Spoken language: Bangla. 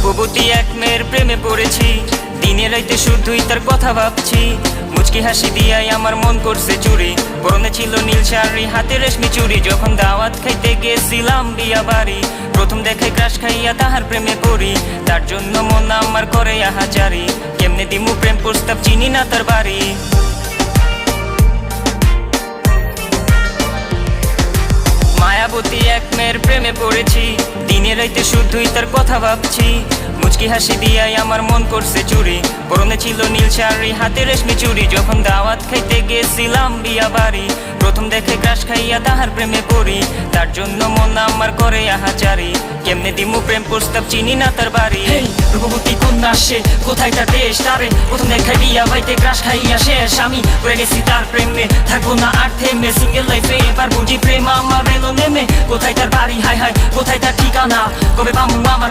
রূপবতী এক মেয়ের প্রেমে পড়েছি, দিনে রাইতে শুধুই তার কথা ভাবছি। মুচকি হাসি দিয়াই আমার মন করছে চুরি, পরনে ছিল নীল শাড়ি, হাতে রেশমি চুড়ি। যখন দাওয়াত খাইতে গেছিলাম বিয়া বাড়ি, প্রথম দেখে ক্রাশ খাইয়া তাহার প্রেমে পড়ি। তার জন্য মন আমার করে আহাজারি, কেমনে দিমু প্রেম প্রস্তাব, চিনি না তার বাড়ি। মায়াবতী এক মেয়ের প্রেমে পড়েছি, দিনে রাইতে শুধুই তার কথা ভাবছি। মুচকি হাসি দিয়াই আমার মন করছে চুরি, পরনে ছিল নীল শাড়ি, হাতে রেশমি চুড়ি। যখন দাওয়াত খাইতে গেছিলাম বিয়া বাড়ি, প্রথম দেখে ক্রাশ খাইয়া তাহার প্রেমে পড়ি। তার জন্য মন আমার করে আহাজারি, কেমনে দিমু প্রেম প্রস্তাব, চিনি না তার বাড়ি। রূপবতী কন্যা সে, কোথায় তার দেশ? তারে প্রথম দেখাই বিয়া বাইতে ক্রাশ খাইয়া শেষ। আমি পড়ে গেছি তার প্রেমে, থাকবো না আর থেমে। সিঙ্গেল লাইফে এবার বুঝি প্রেম আমার এলো নেমে। কোথায় তার বাড়ি, হায় হায় কোথায় তার ঠিকানা, কবে পামু আমার